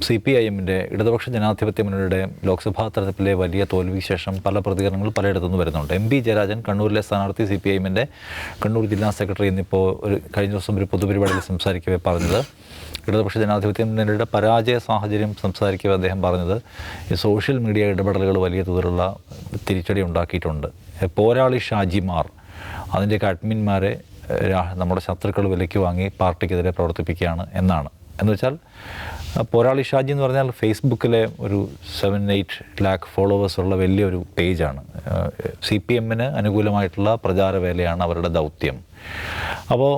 CPIM-ന്റെ ഇടതുപക്ഷ ജനാധിപത്യ മുന്നണിയുടെ ലോക്സഭാ തെരഞ്ഞെടുപ്പിലെ വലിയ തോൽവിക്ക് ശേഷം പല പ്രതികരണങ്ങൾ പലയിടത്തുനിന്ന് വരുന്നുണ്ട്. MP ജയരാജൻ കണ്ണൂരിലെ സ്ഥാനാർത്ഥി, CPIM-ന്റെ കണ്ണൂർ ജില്ലാ സെക്രട്ടറി എന്നിപ്പോൾ കഴിഞ്ഞ ദിവസം ഒരു പൊതുപരിപാടിയിൽ സംസാരിക്കവേ പറഞ്ഞത്, ഇടതുപക്ഷ ജനാധിപത്യ മുന്നണിയുടെ പരാജയ സാഹചര്യം സംസാരിക്കവേ അദ്ദേഹം പറഞ്ഞത്, ഈ സോഷ്യൽ മീഡിയ ഇടപെടലുകൾ വലിയ തോതിലുള്ള തിരിച്ചടി ഉണ്ടാക്കിയിട്ടുണ്ട്. പോരാളി ഷാജിമാർ, അതിൻ്റെയൊക്കെ അഡ്മിന്മാരെ നമ്മുടെ ശത്രുക്കൾ വിലയ്ക്ക് വാങ്ങി പാർട്ടിക്കെതിരെ പ്രവർത്തിപ്പിക്കുകയാണ് എന്നാണ്. എന്നുവെച്ചാൽ പോരാളി ഷാജി എന്ന് പറഞ്ഞാൽ ഫേസ്ബുക്കിലെ ഒരു 7-8 ലാക്ക് ഫോളോവേഴ്സുള്ള വലിയൊരു പേജാണ്. CPM-ന് അനുകൂലമായിട്ടുള്ള പ്രചാരവേലയാണ് അവരുടെ ദൗത്യം. അപ്പോൾ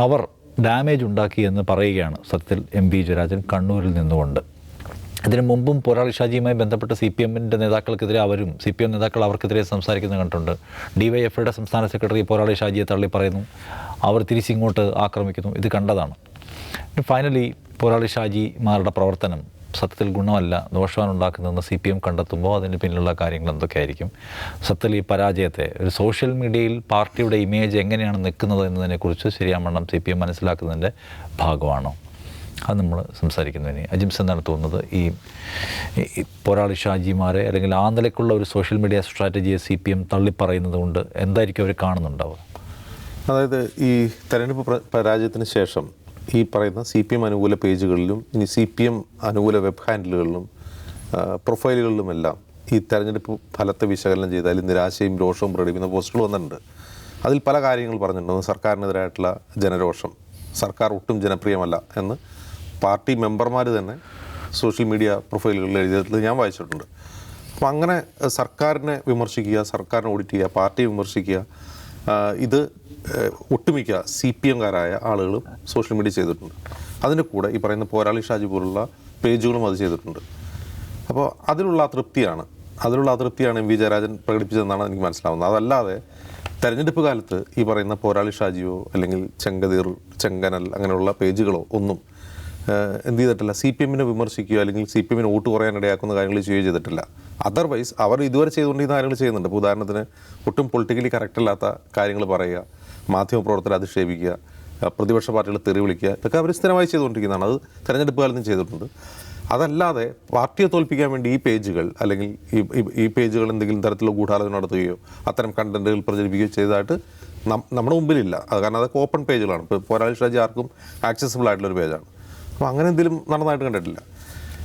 അവർ ഡാമേജ് ഉണ്ടാക്കി എന്ന് പറയുകയാണ് സത്യത്തിൽ MP ജയരാജൻ കണ്ണൂരിൽ നിന്നുകൊണ്ട്. ഇതിനു മുമ്പും പോരാളി ഷാജിയുമായി ബന്ധപ്പെട്ട് CPM-ന്റെ നേതാക്കൾക്കെതിരെ അവരും CPM നേതാക്കൾ അവർക്കെതിരെ സംസാരിക്കുന്നത് കണ്ടിട്ടുണ്ട്. DYFIയുടെ സംസ്ഥാന സെക്രട്ടറി പോരാളി ഷാജിയെ തള്ളി പറയുന്നു, അവർ തിരിച്ചിങ്ങോട്ട് ആക്രമിക്കുന്നു. ഇത് കണ്ടതാണ്. ഫൈനലി പോരാളി ഷാജിമാരുടെ പ്രവർത്തനം സത്യത്തിൽ ഗുണമല്ല, ദോഷമാണുണ്ടാക്കുന്നതെന്ന് CPM കണ്ടെത്തുമ്പോൾ അതിന് പിന്നിലുള്ള കാര്യങ്ങൾ എന്തൊക്കെയായിരിക്കും? സത്യത്തിൽ ഈ പരാജയത്തെ ഒരു സോഷ്യൽ മീഡിയയിൽ പാർട്ടിയുടെ ഇമേജ് എങ്ങനെയാണ് നിൽക്കുന്നത് എന്നതിനെക്കുറിച്ച് ശരിയാവണ്ണം CPM മനസ്സിലാക്കുന്നതിൻ്റെ ഭാഗമാണോ? അത് നമ്മൾ സംസാരിക്കുന്നതിന് അജിംസ് എന്താണ് തോന്നുന്നത്? ഈ പോരാളി ഷാജിമാരെ അല്ലെങ്കിൽ ആ നിലയ്ക്കുള്ള ഒരു സോഷ്യൽ മീഡിയ സ്ട്രാറ്റജിയെ CPM തള്ളിപ്പറയുന്നത് കൊണ്ട് എന്തായിരിക്കും അവർ കാണുന്നുണ്ടാവുക? അതായത് ഈ തെരഞ്ഞെടുപ്പ് പരാജയത്തിന് ശേഷം ഈ പറയുന്ന CPM അനുകൂല പേജുകളിലും ഇനി CPM അനുകൂല വെബ് ഹാൻഡിലുകളിലും പ്രൊഫൈലുകളിലുമെല്ലാം ഈ തെരഞ്ഞെടുപ്പ് ഫലത്തെ വിശകലനം ചെയ്താൽ നിരാശയും രോഷവും പ്രകടിപ്പിക്കുന്ന പോസ്റ്റുകൾ വന്നിട്ടുണ്ട്. അതിൽ പല കാര്യങ്ങൾ പറഞ്ഞിട്ടുണ്ട്. സർക്കാരിനെതിരായിട്ടുള്ള ജനരോഷം, സർക്കാർ ഒട്ടും ജനപ്രിയമല്ല എന്ന് പാർട്ടി മെമ്പർമാർ തന്നെ സോഷ്യൽ മീഡിയ പ്രൊഫൈലുകളിൽ എഴുതിയിട്ടുള്ളത് ഞാൻ വായിച്ചിട്ടുണ്ട്. അപ്പം അങ്ങനെ സർക്കാരിനെ വിമർശിക്കുക, സർക്കാരിനെ ഓഡിറ്റ് ചെയ്യുക, പാർട്ടിയെ വിമർശിക്കുക, ഇത് ഒട്ടുമിക്ക CPM-കാരായ ആളുകളും സോഷ്യൽ മീഡിയ ചെയ്തിട്ടുണ്ട്. അതിൻ്റെ കൂടെ ഈ പറയുന്ന പോരാളി ഷാജി പോലുള്ള പേജുകളും അത് ചെയ്തിട്ടുണ്ട്. അപ്പോൾ അതിലുള്ള അതൃപ്തിയാണ് MP ജയരാജൻ പ്രകടിപ്പിച്ചതെന്നാണ് എനിക്ക് മനസ്സിലാവുന്നത്. അതല്ലാതെ തെരഞ്ഞെടുപ്പ് കാലത്ത് ഈ പറയുന്ന പോരാളി ഷാജിയോ അല്ലെങ്കിൽ ചെങ്കനൽ അങ്ങനെയുള്ള പേജുകളോ ഒന്നും എന്ത് ചെയ്തിട്ടില്ല, CPM-നെ വിമർശിക്കുകയോ അല്ലെങ്കിൽ CPM-ന് വോട്ട് കുറയാനിടയാക്കുന്ന കാര്യങ്ങൾ ചെയ്യുകയോ ചെയ്തിട്ടില്ല. അതർവൈസ് അവർ ഇതുവരെ ചെയ്തുകൊണ്ടിരുന്ന കാര്യങ്ങൾ ചെയ്യുന്നുണ്ട്. ഇപ്പോൾ ഉദാഹരണത്തിന് ഒട്ടും പൊളിറ്റിക്കലി കറക്റ്റ് അല്ലാത്ത കാര്യങ്ങൾ പറയുക, മാധ്യമപ്രവർത്തകരെ അധിക്ഷേപിക്കുക, പ്രതിപക്ഷ പാർട്ടികൾ തെറി വിളിക്കുക, ഇതൊക്കെ അവർ സ്ഥിരമായി ചെയ്തുകൊണ്ടിരിക്കുന്നതാണ്. അത് തെരഞ്ഞെടുപ്പ് കാലത്തും ചെയ്തിട്ടുണ്ട്. അതല്ലാതെ പാർട്ടിയെ തോൽപ്പിക്കാൻ വേണ്ടി ഈ പേജുകൾ അല്ലെങ്കിൽ ഈ പേജുകൾ എന്തെങ്കിലും തരത്തിലുള്ള ഗൂഢാലോചന നടത്തുകയോ അത്തരം കണ്ടന്റുകൾ പ്രചരിപ്പിക്കുകയോ ചെയ്തതായിട്ട് നമ്മുടെ മുമ്പിലില്ല. അത് കാരണം അതൊക്കെ ഓപ്പൺ പേജുകളാണ്. ഇപ്പോൾ പോരാളി ഷാജി ആർക്കും ആക്സസിബിൾ ആയിട്ടുള്ളൊരു പേജാണ്. അപ്പോൾ അങ്ങനെ എന്തെങ്കിലും നടന്നതായിട്ട് കണ്ടിട്ടില്ല.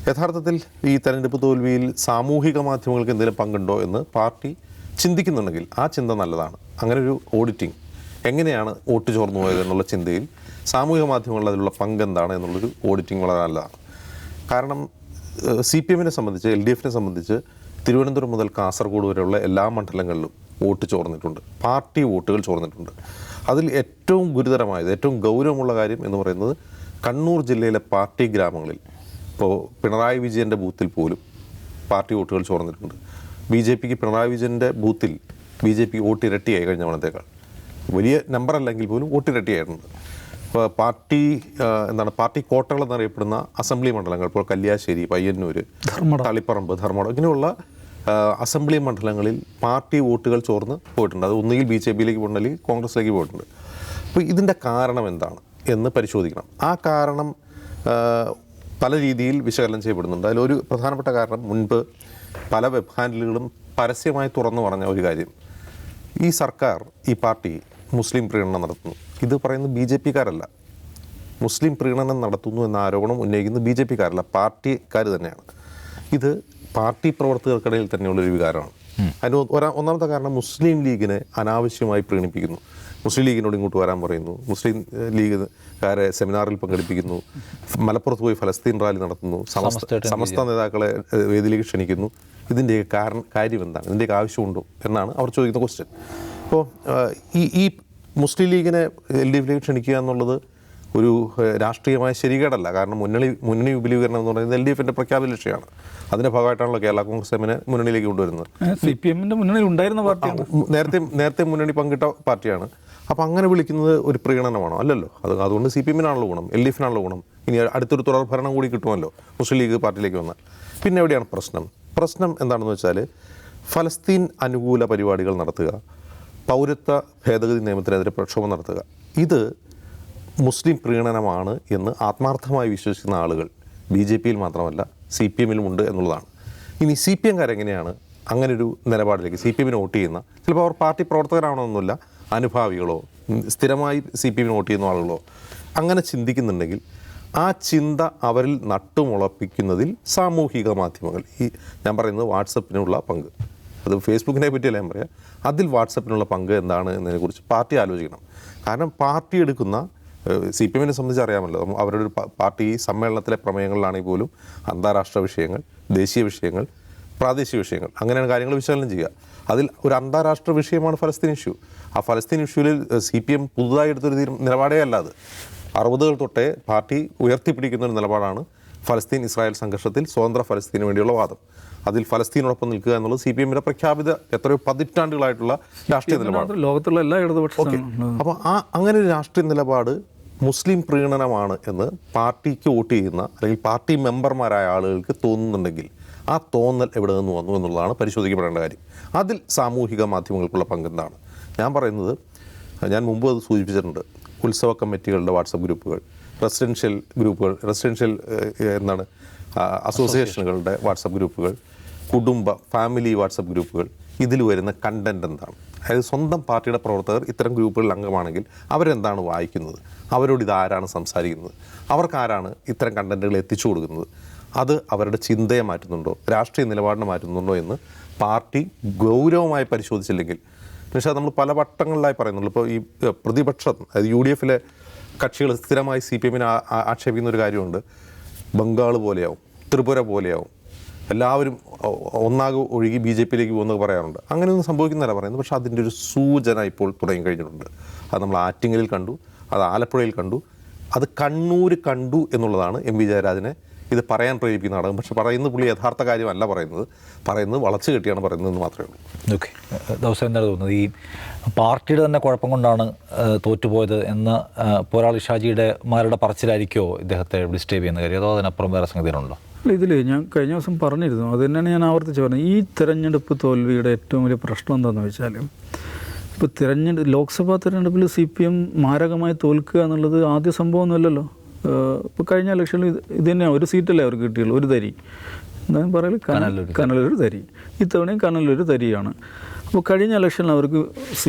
യഥാർത്ഥത്തിൽ ഈ തെരഞ്ഞെടുപ്പ് തോൽവിയിൽ സാമൂഹിക മാധ്യമങ്ങൾക്ക് എന്തെങ്കിലും പങ്കുണ്ടോ എന്ന് പാർട്ടി ചിന്തിക്കുന്നുണ്ടെങ്കിൽ ആ ചിന്ത നല്ലതാണ്. അങ്ങനെ ഒരു ഓഡിറ്റിംഗ്, എങ്ങനെയാണ് വോട്ട് ചോർന്നു പോയത് എന്നുള്ള ചിന്തയിൽ സാമൂഹിക മാധ്യമങ്ങളിൽ അതിലുള്ള പങ്കെന്താണ് എന്നുള്ളൊരു ഓഡിറ്റിംഗ് വളരെ നല്ലതാണ്. കാരണം CPM-നെ സംബന്ധിച്ച്, LDF-നെ സംബന്ധിച്ച് തിരുവനന്തപുരം മുതൽ കാസർഗോഡ് വരെയുള്ള എല്ലാ മണ്ഡലങ്ങളിലും വോട്ട് ചോർന്നിട്ടുണ്ട്, പാർട്ടി വോട്ടുകൾ ചോർന്നിട്ടുണ്ട്. അതിൽ ഏറ്റവും ഗുരുതരമായത്, ഏറ്റവും ഗൗരവമുള്ള കാര്യം എന്ന് പറയുന്നത് കണ്ണൂർ ജില്ലയിലെ പാർട്ടി ഗ്രാമങ്ങളിൽ ഇപ്പോൾ പിണറായി വിജയൻ്റെ ബൂത്തിൽ പോലും പാർട്ടി വോട്ടുകൾ ചോർന്നിട്ടുണ്ട്. BJPക്ക് പിണറായി വിജയൻ്റെ ബൂത്തിൽ BJP വോട്ട് ഇരട്ടിയായി കഴിഞ്ഞ തവണത്തേക്കാൾ. വലിയ നമ്പർ അല്ലെങ്കിൽ പോലും വോട്ട് ഇരട്ടിയായിട്ടുണ്ട്. ഇപ്പോൾ പാർട്ടി കോട്ടകൾ എന്നറിയപ്പെടുന്ന അസംബ്ലി മണ്ഡലങ്ങൾ, ഇപ്പോൾ കല്യാശ്ശേരി, പയ്യന്നൂർ, തളിപ്പറമ്പ്, ധർമ്മടം ഇങ്ങനെയുള്ള അസംബ്ലി മണ്ഡലങ്ങളിൽ പാർട്ടി വോട്ടുകൾ ചോർന്ന് പോയിട്ടുണ്ട്. അത് ഒന്നുകിൽ BJPയിലേക്ക് പോയിട്ടുണ്ട് അല്ലെങ്കിൽ കോൺഗ്രസിലേക്ക് പോയിട്ടുണ്ട്. അപ്പോൾ ഇതിൻ്റെ കാരണം എന്താണ് എന്ന് പരിശോധിക്കണം. ആ കാരണം പല രീതിയിൽ വിശകലനം ചെയ്യപ്പെടുന്നുണ്ട്. അതിലൊരു പ്രധാനപ്പെട്ട കാരണം, മുൻപ് പല വെബ് ഹാൻഡിലുകളും പരസ്യമായി തുറന്നു പറഞ്ഞ ഒരു കാര്യം, ഈ സർക്കാർ, ഈ പാർട്ടി മുസ്ലിം പ്രീണനം നടത്തുന്നു. ഇത് പറയുന്നത് BJPക്കാരല്ല. മുസ്ലിം പ്രീണനം നടത്തുന്നു എന്ന ആരോപണം ഉന്നയിക്കുന്നത് BJPക്കാരല്ല, പാർട്ടിക്കാർ തന്നെയാണ്. ഇത് പാർട്ടി പ്രവർത്തകർക്കിടയിൽ തന്നെയുള്ളൊരു വികാരമാണ്. അതിന് ഒന്നാമത്തെ കാരണം, മുസ്ലിം ലീഗിനെ അനാവശ്യമായി പ്രീണിപ്പിക്കുന്നു. മുസ്ലിം ലീഗിനോട് ഇങ്ങോട്ട് വരാൻ പറയുന്നു, മുസ്ലിം ലീഗുകാരെ സെമിനാറിൽ പങ്കെടുപ്പിക്കുന്നു, മലപ്പുറത്ത് പോയി ഫലസ്തീൻ റാലി നടത്തുന്നു, സമസ്ത നേതാക്കളെ വേദിയിലേക്ക് ക്ഷണിക്കുന്നു. ഇതിൻ്റെയൊക്കെ കാര്യം എന്താണ്, ഇതിൻ്റെയൊക്കെ ആവശ്യമുണ്ടോ എന്നാണ് അവർ ചോദിക്കുന്ന ക്വസ്റ്റ്യൻ. അപ്പോൾ ഈ മുസ്ലിം ലീഗിനെ LDFിലേക്ക് ക്ഷണിക്കുക എന്നുള്ളത് ഒരു രാഷ്ട്രീയമായ ശരികേടല്ല. കാരണം മുന്നണി വിപുലീകരണം എന്ന് പറയുന്നത് LDFിൻ്റെ പ്രഖ്യാപിത ലക്ഷ്യമാണ്. അതിൻ്റെ ഭാഗമായിട്ടാണല്ലോ കേരള കോൺഗ്രസ് എമ്മിനെ മുന്നണിയിലേക്ക് കൊണ്ടുവരുന്നത്. CPM-ന്റെ മുന്നണിയിൽ ഉണ്ടായിരുന്ന പാർട്ടിയാണ്, നേരത്തെ മുന്നണി പങ്കിട്ട പാർട്ടിയാണ്. അപ്പോൾ അങ്ങനെ വിളിക്കുന്നത് ഒരു പ്രീണനമാണോ? അല്ലല്ലോ. അതുകൊണ്ട് CPM-നാണല്ലോ ഗുണം, LDFിനാണല്ലോ ഗുണം. ഇനി അടുത്തൊരു തുടർ ഭരണം കൂടി കിട്ടുമല്ലോ മുസ്ലിം ലീഗ് പാർട്ടിയിലേക്ക് വന്നാൽ. പിന്നെ എവിടെയാണ് പ്രശ്നം എന്താണെന്ന് വെച്ചാൽ, ഫലസ്തീൻ അനുകൂല പരിപാടികൾ നടത്തുക, പൗരത്വ ഭേദഗതി നിയമത്തിനെതിരെ പ്രക്ഷോഭം നടത്തുക, ഇത് മുസ്ലിം പ്രീണനമാണ് എന്ന് ആത്മാർത്ഥമായി വിശ്വസിക്കുന്ന ആളുകൾ BJP-യിൽ മാത്രമല്ല CPM-ലും ഉണ്ട് എന്നുള്ളതാണ്. ഇനി CPM-കാരെങ്ങനെയാണ് അങ്ങനൊരു നിലപാടിലേക്ക്, CPM-ന് വോട്ട് ചെയ്യുന്ന, ചിലപ്പോൾ അവർ പാർട്ടി പ്രവർത്തകരാണോന്നൊന്നുമില്ല, അനുഭാവികളോ സ്ഥിരമായി CPM-ന് വോട്ട് ചെയ്യുന്ന ആളുകളോ അങ്ങനെ ചിന്തിക്കുന്നുണ്ടെങ്കിൽ ആ ചിന്ത അവരിൽ നട്ടുമുളപ്പിക്കുന്നതിൽ സാമൂഹിക മാധ്യമങ്ങൾ, ഈ ഞാൻ പറയുന്നത് വാട്സപ്പിനുള്ള പങ്ക്, അത് ഫേസ്ബുക്കിനെ പറ്റിയല്ല ഞാൻ പറയാം, അതിൽ വാട്സപ്പിനുള്ള പങ്ക് എന്താണ് എന്നതിനെക്കുറിച്ച് പാർട്ടി ആലോചിക്കണം. കാരണം പാർട്ടി എടുക്കുന്ന CPM-നെ സംബന്ധിച്ച് അറിയാമല്ലോ, അവരുടെ ഒരു പാർട്ടി സമ്മേളനത്തിലെ പ്രമേയങ്ങളിലാണെങ്കിൽ പോലും അന്താരാഷ്ട്ര വിഷയങ്ങൾ, ദേശീയ വിഷയങ്ങൾ, പ്രാദേശിക വിഷയങ്ങൾ, അങ്ങനെയാണ് കാര്യങ്ങൾ വിശകലനം ചെയ്യുക. അതിൽ ഒരു അന്താരാഷ്ട്ര വിഷയമാണ് ഫലസ്തീൻ ഇഷ്യൂ. ആ ഫലസ്തീൻ ഇഷ്യൂവിൽ CPM പുതുതായി എടുത്തൊരു നിലപാടേ അല്ല അത്. 60-കൾ തൊട്ടേ പാർട്ടി ഉയർത്തിപ്പിടിക്കുന്ന ഒരു നിലപാടാണ് ഫലസ്തീൻ ഇസ്രായേൽ സംഘർഷത്തിൽ സ്വതന്ത്ര ഫലസ്തീന് വേണ്ടിയുള്ള വാദം. അതിൽ ഫലസ്തീനോടൊപ്പം നിൽക്കുക എന്നുള്ളത് CPM-ന്റെ പ്രഖ്യാപിത എത്രയോ പതിറ്റാണ്ടുകളായിട്ടുള്ള രാഷ്ട്രീയ നിലപാട്, ലോകത്തുള്ള എല്ലാ ഇടതുപക്ഷവും. അപ്പോൾ അങ്ങനെ ഒരു രാഷ്ട്രീയ നിലപാട് മുസ്ലിം പ്രീണനമാണ് എന്ന് പാർട്ടിക്ക് വോട്ട് ചെയ്യുന്ന അല്ലെങ്കിൽ പാർട്ടി മെമ്പർമാരായ ആളുകൾക്ക് തോന്നുന്നുണ്ടെങ്കിൽ ആ തോന്നൽ എവിടെ നിന്ന് വന്നു എന്നുള്ളതാണ് പരിശോധിക്കപ്പെടേണ്ട കാര്യം. അതിൽ സാമൂഹിക മാധ്യമങ്ങൾക്കുള്ള പങ്കെന്താണ്? ഞാൻ പറയുന്നത്, ഞാൻ മുമ്പ് അത് സൂചിപ്പിച്ചിട്ടുണ്ട്, ഉത്സവ കമ്മിറ്റികളുടെ വാട്സപ്പ് ഗ്രൂപ്പുകൾ, റെസിഡൻഷ്യൽ ഗ്രൂപ്പുകൾ, അസോസിയേഷനുകളുടെ വാട്സപ്പ് ഗ്രൂപ്പുകൾ, ഫാമിലി വാട്സപ്പ് ഗ്രൂപ്പുകൾ, ഇതിൽ വരുന്ന കണ്ടൻറ് എന്താണ്? അതായത് സ്വന്തം പാർട്ടിയുടെ പ്രവർത്തകർ ഇത്തരം ഗ്രൂപ്പുകളിൽ അംഗമാണെങ്കിൽ അവരെന്താണ് വായിക്കുന്നത്, അവരോട് ഇതാരാണ് സംസാരിക്കുന്നത്, അവർക്കാരാണ് ഇത്തരം കണ്ടൻറ്റുകൾ എത്തിച്ചു കൊടുക്കുന്നത്, അത് അവരുടെ ചിന്തയെ മാറ്റുന്നുണ്ടോ, രാഷ്ട്രീയ നിലപാടിനെ മാറ്റുന്നുണ്ടോ എന്ന് പാർട്ടി ഗൗരവമായി പരിശോധിച്ചില്ലെങ്കിൽ, പക്ഷേ നമ്മൾ പല വട്ടങ്ങളിലായി പറയുന്നുള്ളൂ. ഇപ്പോൾ ഈ പ്രതിപക്ഷം, അതായത് UDF-ലെ കക്ഷികൾ സ്ഥിരമായി CPM-നെ ആക്ഷേപിക്കുന്ന ഒരു കാര്യമുണ്ട്, ബംഗാൾ പോലെയാവും, ത്രിപുര പോലെയാവും, എല്ലാവരും ഒന്നാകെ ഒഴുകി BJP-യിലേക്ക് പോകുന്നത് പറയാറുണ്ട്. അങ്ങനെയൊന്നും സംഭവിക്കുന്നതല്ല പറയുന്നത്. പക്ഷേ അതിൻ്റെ ഒരു സൂചന ഇപ്പോൾ തുടങ്ങി കഴിഞ്ഞിട്ടുണ്ട്. അത് നമ്മൾ ആറ്റിങ്ങലിൽ കണ്ടു, അത് ആലപ്പുഴയിൽ കണ്ടു, അത് കണ്ണൂർ കണ്ടു എന്നുള്ളതാണ് MV ജയരാജനെ ഇത് പറയാൻ പ്രേരിപ്പിക്കുന്ന ഘടകം. പക്ഷെ പറയുന്നത് പുള്ളി യഥാർത്ഥ കാര്യമല്ല പറയുന്നത് വളച്ചു കെട്ടിയാണ് പറയുന്നതെന്ന് മാത്രമേ ഉള്ളൂ. ഓക്കെ, ദിവസം എന്താണ് തോന്നുന്നത്, ഈ പാർട്ടിയുടെ തന്നെ കുഴപ്പം കൊണ്ടാണ് തോറ്റുപോയത് എന്ന് പോരാളി ഷാജിയുടെ മാരുടെ പറച്ചിലായിരിക്കുമോ ഇദ്ദേഹത്തെ ഡിസ്റ്റേബ് ചെയ്യുന്ന കാര്യം, അതോ അതിനപ്പുറം വേറെ സംഗതികളുണ്ടോ? ഇതിൽ ഞാൻ കഴിഞ്ഞ ദിവസം പറഞ്ഞിരുന്നു, അത് തന്നെയാണ് ഞാൻ ആവർത്തിച്ച് പറഞ്ഞത്. ഈ തെരഞ്ഞെടുപ്പ് തോൽവിയുടെ ഏറ്റവും വലിയ പ്രശ്നം എന്താണെന്ന് വെച്ചാൽ, ഇപ്പോൾ ലോക്സഭാ തെരഞ്ഞെടുപ്പിൽ CPM മാരകമായി തോൽക്കുക എന്നുള്ളത് ആദ്യ സംഭവമൊന്നുമല്ലല്ലോ. ഇപ്പോൾ കഴിഞ്ഞ ഇലക്ഷനിൽ ഇത് തന്നെയാണ്, ഒരു സീറ്റല്ലേ അവർക്ക് കിട്ടിയുള്ളൂ, ഒരു തരി, എന്തായാലും പറയല് കനലൊരു തരി, ഇത്തവണയും കനലൊരു തരിയാണ്. അപ്പോൾ കഴിഞ്ഞ ഇലക്ഷനിൽ അവർക്ക്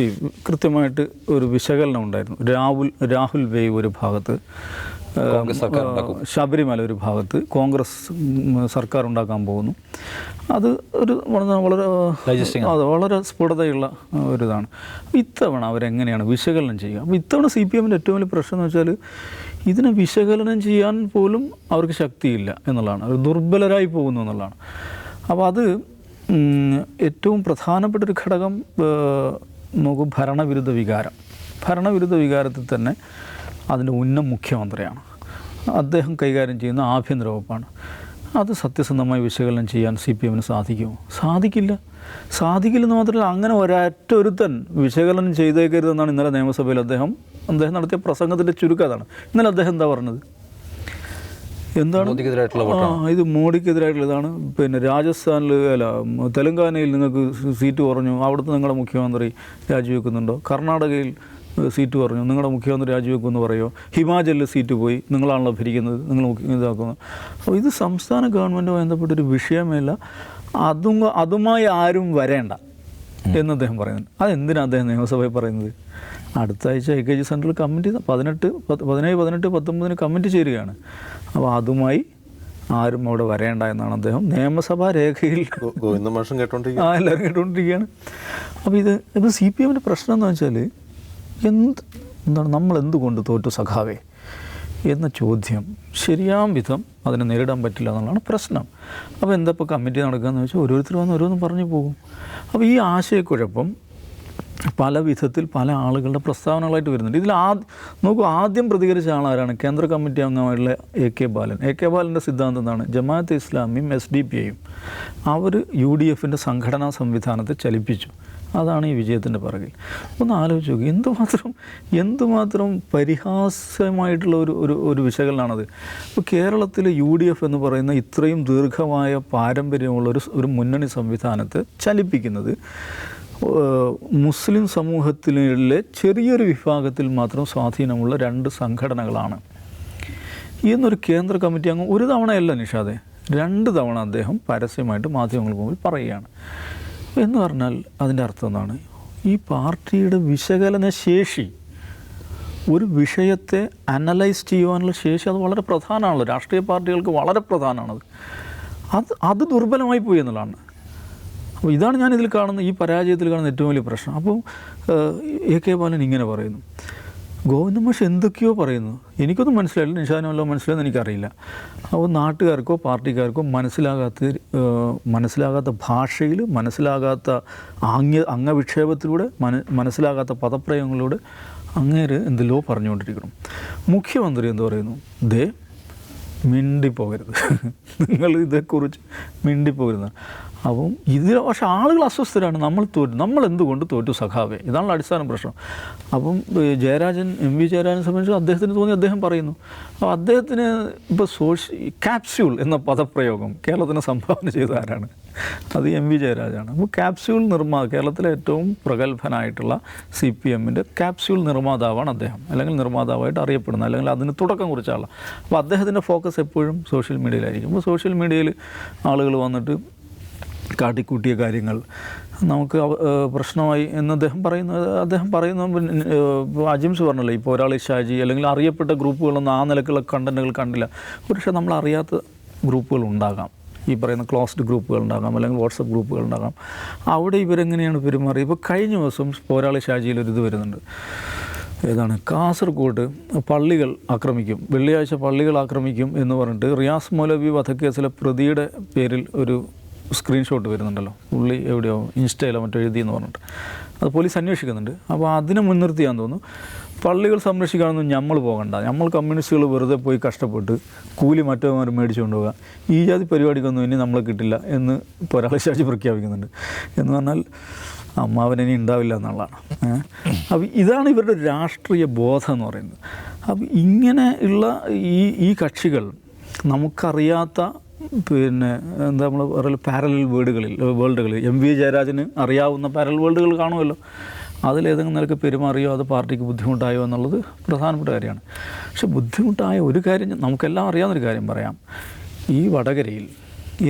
കൃത്യമായിട്ട് ഒരു വിശകലനം ഉണ്ടായിരുന്നു. രാഹുൽ വേവ് ഒരു ഭാഗത്ത്, ശബരിമല ഒരു ഭാഗത്ത്, കോൺഗ്രസ് സർക്കാർ ഉണ്ടാക്കാൻ പോകുന്നു. അത് ഒരു വളരെ സ്ഫുടതയുള്ള ഒരിതാണ്. ഇത്തവണ അവരെങ്ങനെയാണ് വിശകലനം ചെയ്യുക? അപ്പോൾ ഇത്തവണ CPM-ൻ്റെ ഏറ്റവും വലിയ പ്രശ്നം എന്ന് വെച്ചാൽ, ഇതിനെ വിശകലനം ചെയ്യാൻ പോലും അവർക്ക് ശക്തിയില്ല എന്നുള്ളതാണ്, അവർ ദുർബലരായി പോകുന്നു എന്നുള്ളതാണ്. അപ്പോൾ അത് ഏറ്റവും പ്രധാനപ്പെട്ടൊരു ഘടകം നോക്കൂ, ഭരണവിരുദ്ധ വികാരത്തിൽ തന്നെ അതിൻ്റെ മുഖ്യമന്ത്രിയാണ്, അദ്ദേഹം കൈകാര്യം ചെയ്യുന്ന ആഭ്യന്തര വകുപ്പാണ്. അത് സത്യസന്ധമായി വിശകലനം ചെയ്യാൻ CPM-ന് സാധിക്കുമോ? സാധിക്കില്ലെന്ന് മാത്രമല്ല, അങ്ങനെ ഒരുത്തൻ വിശകലനം ചെയ്തേക്കരുതെന്നാണ് ഇന്നലെ നിയമസഭയിൽ അദ്ദേഹം നടത്തിയ പ്രസംഗത്തിൻ്റെ ചുരുക്കം അതാണ്. ഇന്നലെ അദ്ദേഹം എന്താ പറഞ്ഞത്? എന്താണ് ഇത് മോഡിക്കെതിരായിട്ടുള്ളതാണ്. പിന്നെ രാജസ്ഥാനിൽ തെലങ്കാനയിൽ നിങ്ങൾക്ക് സീറ്റ് കുറഞ്ഞു, അവിടുത്തെ നിങ്ങളുടെ മുഖ്യമന്ത്രി രാജിവെക്കുന്നുണ്ടോ? കർണാടകയിൽ സീറ്റ് പറഞ്ഞു, നിങ്ങളുടെ മുഖ്യമന്ത്രി രാജിവെക്കുമെന്ന് പറയുമോ? ഹിമാചലിൽ സീറ്റ് പോയി, നിങ്ങളാണല്ലോ ഭരിക്കുന്നത്, നിങ്ങൾ ഇതാക്കുന്നത്. അപ്പോൾ ഇത് സംസ്ഥാന ഗവൺമെൻറ്റുമായി ബന്ധപ്പെട്ടൊരു വിഷയമല്ല, അതുമായി ആരും വരേണ്ട എന്ന് അദ്ദേഹം പറയുന്നുണ്ട്. അതെന്തിനാണ് അദ്ദേഹം നിയമസഭയിൽ പറയുന്നത്? അടുത്ത ആഴ്ച AKG സെൻട്രൽ കമ്മിറ്റി 17, 19 കമ്മിറ്റി ചേരുകയാണ്. അപ്പോൾ അതുമായി ആരും അവിടെ വരേണ്ട എന്നാണ് അദ്ദേഹം നിയമസഭാ രേഖയിൽ എല്ലാവരും കേട്ടുകൊണ്ടിരിക്കുകയാണ്. അപ്പോൾ ഇത് CPM-ൻ്റെ പ്രശ്നം എന്ന് വെച്ചാൽ, എന്താണ് നമ്മൾ എന്തുകൊണ്ട് തോറ്റു സഖാവേ എന്ന ചോദ്യം ശരിയാം വിധം അതിനെ നേരിടാൻ പറ്റില്ല എന്നുള്ളതാണ് പ്രശ്നം. അപ്പോൾ എന്താ ഇപ്പോൾ കമ്മിറ്റി നടക്കുകയെന്ന് വെച്ചാൽ ഓരോരുത്തർ വന്ന് ഓരോന്നും പറഞ്ഞു പോകും. അപ്പോൾ ഈ ആശയക്കുഴപ്പം പല വിധത്തിൽ പല ആളുകളുടെ പ്രസ്താവനകളായിട്ട് വരുന്നുണ്ട്. ഇതിൽ ആദ്യം പ്രതികരിച്ച ആളാരാണ്? കേന്ദ്ര കമ്മിറ്റി അംഗമായിട്ടുള്ള AK ബാലൻ. AK ബാലൻ്റെ സിദ്ധാന്തം എന്താണ്? ജമാഅത്തെ ഇസ്ലാമിയും SDP-യും അവർ UDF-ൻ്റെ സംഘടനാ സംവിധാനത്തെ ചലിപ്പിച്ചു. അതാണ് ഈ വിജയത്തിൻ്റെ പിറകിൽ. ഒന്ന് ആലോചിച്ച് നോക്കി, എന്തുമാത്രം പരിഹാസ്യമായിട്ടുള്ള ഒരു വിശകലനമാണത്. ഇപ്പോൾ കേരളത്തിൽ UDF എന്ന് പറയുന്ന ഇത്രയും ദീർഘമായ പാരമ്പര്യമുള്ള ഒരു മുന്നണി സംവിധാനത്തെ ചലിപ്പിക്കുന്നത് മുസ്ലിം സമൂഹത്തിലെ ചെറിയൊരു വിഭാഗത്തിൽ മാത്രം സ്വാധീനമുള്ള 2 സംഘടനകളാണ് എന്നൊരു കേന്ദ്ര കമ്മിറ്റി അങ്ങ് ഒരു തവണയല്ല നിഷാദെ, 2 തവണ അദ്ദേഹം പരസ്യമായിട്ട് മാധ്യമങ്ങൾക്ക് മുമ്പിൽ പറയുകയാണ്. എന്ന് പറഞ്ഞാൽ അതിൻ്റെ അർത്ഥം എന്താണ്? ഈ പാർട്ടിയുടെ വിശകലന ശേഷി, ഒരു വിഷയത്തെ അനലൈസ് ചെയ്യുവാനുള്ള ശേഷി അത് വളരെ പ്രധാനമാണല്ലോ. രാഷ്ട്രീയ പാർട്ടികൾക്ക് വളരെ പ്രധാനമാണത്. അത് ദുർബലമായി പോയി എന്നുള്ളതാണ്. അപ്പോൾ ഇതാണ് ഞാനിതിൽ കാണുന്ന, ഈ പരാജയത്തിൽ കാണുന്ന ഏറ്റവും വലിയ പ്രശ്നം. അപ്പോൾ AK ബാലൻ ഇങ്ങനെ പറയുന്നു, ഗോവിന്ദൻ മാഷ് എന്തൊക്കെയോ പറയുന്നു, എനിക്കൊന്നും മനസ്സിലായില്ല, നിഷാദിനല്ലോ മനസ്സിലായെന്ന് എനിക്കറിയില്ല. അപ്പോൾ നാട്ടുകാർക്കോ പാർട്ടിക്കാർക്കോ മനസ്സിലാകാത്ത ഭാഷയിൽ, മനസ്സിലാകാത്ത അംഗവിക്ഷേപത്തിലൂടെ, മനസ്സിലാകാത്ത പദപ്രയോഗങ്ങളിലൂടെ അങ്ങേര് എന്തെല്ലോ പറഞ്ഞുകൊണ്ടിരിക്കണം. മുഖ്യമന്ത്രി എന്ത് പറയുന്നു? ദേ മിണ്ടിപ്പോകരുത്, നിങ്ങൾ ഇതേക്കുറിച്ച് മിണ്ടിപ്പോകരുത്. അപ്പം ഇതിൽ പക്ഷേ ആളുകൾ അസ്വസ്ഥരാണ്. നമ്മൾ എന്തുകൊണ്ട് തോറ്റു സഖാവേ, ഇതാണല്ലോ അടിസ്ഥാന പ്രശ്നം. അപ്പം MV ജയരാജനെ സംബന്ധിച്ച് അദ്ദേഹത്തിന് തോന്നി, അദ്ദേഹം പറയുന്നു. അപ്പോൾ അദ്ദേഹത്തിന് ഇപ്പോൾ ക്യാപ്സ്യൂൾ എന്ന പദപ്രയോഗം കേരളത്തിന് സംഭാവന ചെയ്ത ആരാണ്? അത് MV ജയരാജാണ്. അപ്പോൾ ക്യാപ്സ്യൂൾ കേരളത്തിലെ ഏറ്റവും പ്രഗത്ഭനായിട്ടുള്ള CPMൻ്റെ ക്യാപ്സ്യൂൾ നിർമ്മാതാവാണ് അദ്ദേഹം, അല്ലെങ്കിൽ നിർമ്മാതാവായിട്ട് അറിയപ്പെടുന്നത്, അല്ലെങ്കിൽ അതിന് തുടക്കം കുറിച്ച ആളാണ്. അപ്പോൾ അദ്ദേഹത്തിൻ്റെ ഫോക്കസ് എപ്പോഴും സോഷ്യൽ മീഡിയയിലായിരിക്കും. അപ്പോൾ സോഷ്യൽ മീഡിയയിൽ ആളുകൾ വന്നിട്ട് കാട്ടിക്കൂട്ടിയ കാര്യങ്ങൾ നമുക്ക് പ്രശ്നമായി എന്ന് അദ്ദേഹം പറയുന്നു. അജിംസ് പറഞ്ഞല്ലോ, ഇപ്പോൾ ഒരാൾ ഷാജി അല്ലെങ്കിൽ അറിയപ്പെട്ട ഗ്രൂപ്പുകളൊന്നും ആ നിലക്കുള്ള കണ്ടൻറ്റുകൾ കണ്ടില്ല. പക്ഷേ നമ്മളറിയാത്ത ഗ്രൂപ്പുകൾ ഉണ്ടാകാം, ഈ പറയുന്ന ക്ലോസ്ഡ് ഗ്രൂപ്പുകൾ ഉണ്ടാകാം, അല്ലെങ്കിൽ വാട്സപ്പ് ഗ്രൂപ്പുകൾ ഉണ്ടാകാം. അവിടെ ഇവരെങ്ങനെയാണ് പെരുമാറിയത്? ഇപ്പോൾ കഴിഞ്ഞ ദിവസം പോരാളി ഷാജിയിലൊരിത് വരുന്നുണ്ട്. ഏതാണ്? കാസർഗോഡ് പള്ളികൾ ആക്രമിക്കും, വെള്ളിയാഴ്ച പള്ളികൾ ആക്രമിക്കും എന്ന് പറഞ്ഞിട്ട് റിയാസ് മൗലവി വധക്കേസിലെ പ്രതിയുടെ പേരിൽ ഒരു സ്ക്രീൻഷോട്ട് വരുന്നുണ്ടല്ലോ. പുള്ളി എവിടെയോ ഇൻസ്റ്റയിലോ മറ്റോ എഴുതിയെന്ന് പറഞ്ഞിട്ട് അത് പോലീസ് അന്വേഷിക്കുന്നുണ്ട്. അപ്പോൾ അതിനെ മുൻനിർത്തിയാന്ന് തോന്നുന്നു, പള്ളികൾ സംരക്ഷിക്കാനൊന്നും നമ്മൾ പോകണ്ട, നമ്മൾ കമ്മ്യൂണിസ്റ്റുകൾ വെറുതെ പോയി കഷ്ടപ്പെട്ട് കൂലി മറ്റവന്മാർ മേടിച്ചുകൊണ്ട് പോവുക, ഈ ജാതി പരിപാടിക്കൊന്നും ഇനി നമ്മളെ കിട്ടില്ല എന്ന് പോരാളി ഷാജി പ്രഖ്യാപിക്കുന്നുണ്ട്. എന്ന് പറഞ്ഞാൽ അമ്മാവനി ഉണ്ടാവില്ല എന്നുള്ളതാണ്. അപ്പോൾ ഇതാണ് ഇവരുടെ രാഷ്ട്രീയ ബോധം എന്ന് പറയുന്നത്. അപ്പോൾ ഇങ്ങനെ ഉള്ള ഈ കക്ഷികൾ നമുക്കറിയാത്ത എന്താ നമ്മൾ പറയുക പാരലൽ വേൾഡുകളിൽ MV ജയരാജന് അറിയാവുന്ന പാരലൽ വേൾഡുകൾ കാണുമല്ലോ, അതിലേതെങ്കിലും നിലക്ക് പെരുമാറിയോ അത് പാർട്ടിക്ക് ബുദ്ധിമുട്ടായോ എന്നുള്ളത് പ്രധാനപ്പെട്ട കാര്യമാണ്. പക്ഷെ ബുദ്ധിമുട്ടായ ഒരു കാര്യം നമുക്കെല്ലാം അറിയാവുന്നൊരു കാര്യം പറയാം. ഈ വടകരയിൽ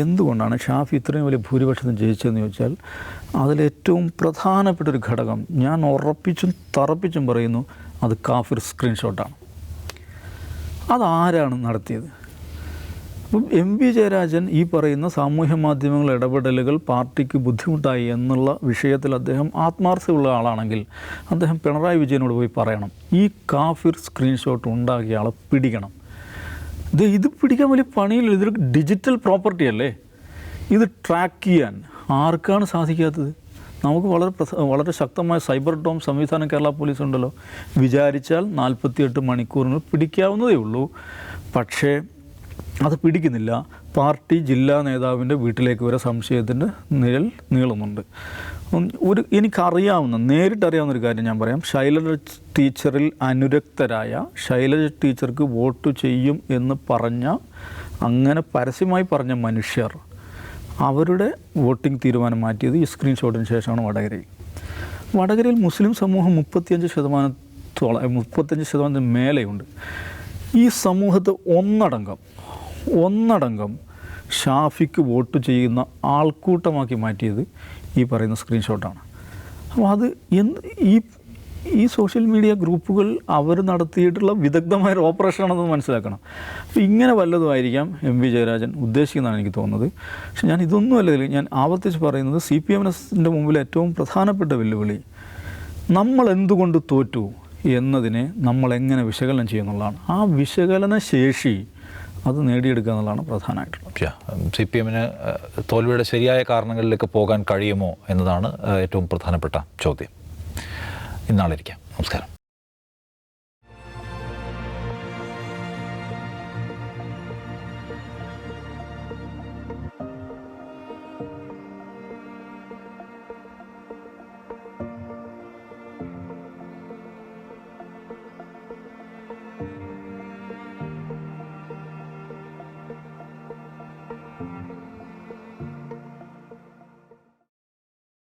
എന്തുകൊണ്ടാണ് ഷാഫി ഇത്രയും വലിയ ഭൂരിപക്ഷത്തിന് ജയിച്ചതെന്ന് ചോദിച്ചാൽ അതിലേറ്റവും പ്രധാനപ്പെട്ടൊരു ഘടകം, ഞാൻ ഉറപ്പിച്ചും തറപ്പിച്ചും പറയുന്നു, അത് കാഫിർ സ്ക്രീൻഷോട്ടാണ്. അതാരാണ് നടത്തിയത്? അപ്പം MV ജയരാജൻ ഈ പറയുന്ന സാമൂഹ്യ മാധ്യമങ്ങൾ ഇടപെടലുകൾ പാർട്ടിക്ക് ബുദ്ധിമുട്ടായി എന്നുള്ള വിഷയത്തിൽ അദ്ദേഹം ആത്മാർത്ഥമുള്ള ആളാണെങ്കിൽ അദ്ദേഹം പിണറായി വിജയനോട് പോയി പറയണം, ഈ കാഫിർ സ്ക്രീൻഷോട്ട് ഉണ്ടാക്കിയ ആളെ പിടിക്കണം. ഇത് പിടിക്കാൻ വലിയ പണിയില്ല, ഇതൊരു ഡിജിറ്റൽ പ്രോപ്പർട്ടി അല്ലേ, ഇത് ട്രാക്ക് ചെയ്യാൻ ആർക്കാണ് സാധിക്കാത്തത്? നമുക്ക് വളരെ ശക്തമായ സൈബർ ഡോം സംവിധാനം കേരള പോലീസ് ഉണ്ടല്ലോ. വിചാരിച്ചാൽ 48 മണിക്കൂറിന് പിടിക്കാവുന്നതേ ഉള്ളൂ. പക്ഷേ അത് പിടിക്കുന്നില്ല. പാർട്ടി ജില്ലാ നേതാവിൻ്റെ വീട്ടിലേക്ക് വരെ സംശയത്തിൻ്റെ നിഴൽ നീളുന്നുണ്ട്. എനിക്കറിയാവുന്ന നേരിട്ടറിയാവുന്നൊരു കാര്യം ഞാൻ പറയാം. ശൈലജ ടീച്ചറിൽ അനുരക്തരായ, ശൈലജ ടീച്ചർക്ക് വോട്ട് ചെയ്യും എന്ന് അങ്ങനെ പരസ്യമായി പറഞ്ഞ മനുഷ്യർ അവരുടെ വോട്ടിംഗ് തീരുമാനം മാറ്റിയത് ഈ സ്ക്രീൻഷോട്ടിന് ശേഷമാണ്. വടകരയിൽ മുസ്ലിം സമൂഹം 35% മേലെയുണ്ട്. ഈ സമൂഹത്തെ ഒന്നടങ്കം ഷാഫിക്ക് വോട്ട് ചെയ്യുന്ന ആൾക്കൂട്ടമാക്കി മാറ്റിയത് ഈ പറയുന്ന സ്ക്രീൻഷോട്ടാണ്. അപ്പോൾ അത് ഈ സോഷ്യൽ മീഡിയ ഗ്രൂപ്പുകൾ അവർ നടത്തിയിട്ടുള്ള വിദഗ്ധമായ ഒരു ഓപ്പറേഷനാണെന്ന് മനസ്സിലാക്കണം. അപ്പോൾ ഇങ്ങനെ വല്ലതുമായിരിക്കാം MV ജയരാജൻ ഉദ്ദേശിക്കുന്നതാണ് എനിക്ക് തോന്നുന്നത്. പക്ഷെ ഞാൻ ഇതൊന്നുമല്ല, ഞാൻ ആവർത്തിച്ച് പറയുന്നത്, CPMൻ്റെ മുമ്പിൽ ഏറ്റവും പ്രധാനപ്പെട്ട വെല്ലുവിളി നമ്മൾ എന്തുകൊണ്ട് തോറ്റു എന്നതിനെ നമ്മൾ എങ്ങനെ വിശകലനം ചെയ്യുന്നുള്ളതാണ്. ആ വിശകലന ശേഷി അത് നേടിയെടുക്കുക എന്നുള്ളതാണ് പ്രധാനമായിട്ടുള്ളത്. CPMന് തോൽവിയുടെ ശരിയായ കാരണങ്ങളിലേക്ക് പോകാൻ കഴിയുമോ എന്നതാണ് ഏറ്റവും പ്രധാനപ്പെട്ട ചോദ്യം. ഇന്നാളിരിക്കാം. നമസ്കാരം.